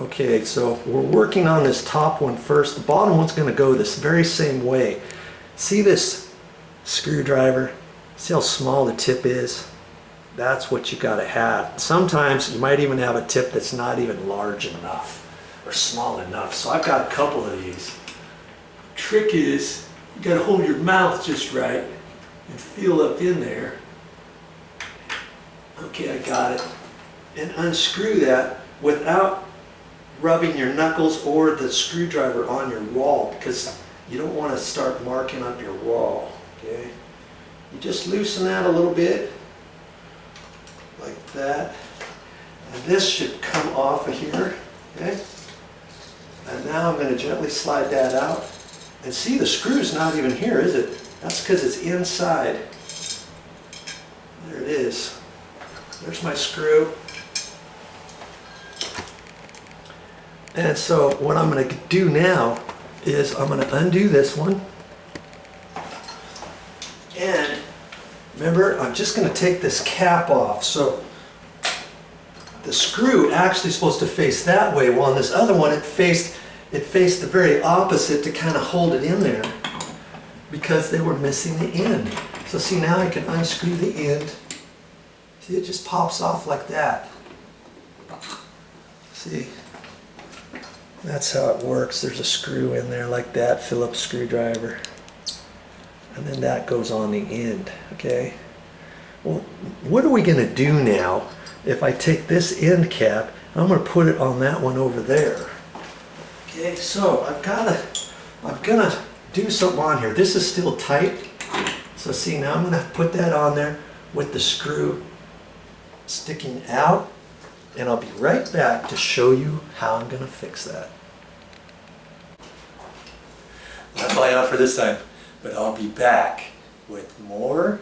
Okay, so we're working on this top one first. The bottom one's going to go this very same way. See this screwdriver? See how small the tip is? That's what you got to have. Sometimes you might even have a tip that's not even large enough or small enough. So I've got a couple of these. Trick is you got to hold your mouth just right and feel up in there. Okay, I got it. And unscrew that without rubbing your knuckles or the screwdriver on your wall, because you don't want to start marking up your wall. Okay, you just loosen that a little bit like that, and this should come off of here. Okay, and now I'm going to gently slide that out, and see, the screw's not even here, is it? That's because it's inside. There it is. There's my screw. And so what I'm going to do now is I'm going to undo this one. And remember, I'm just going to take this cap off. So the screw actually is supposed to face that way, while on this other one it faced the very opposite to kind of hold it in there, because they were missing the end. So see, now I can unscrew the end. See, it just pops off like that. See? That's how it works. There's a screw in there like that, Phillips screwdriver. And then that goes on the end, okay? Well, what are we going to do now if I take this end cap, I'm going to put it on that one over there. Okay, so I'm going to do something on here. This is still tight. So see, now I'm going to put that on there with the screw sticking out. And I'll be right back to show you how I'm going to fix that. That's all I have for this time, but I'll be back with more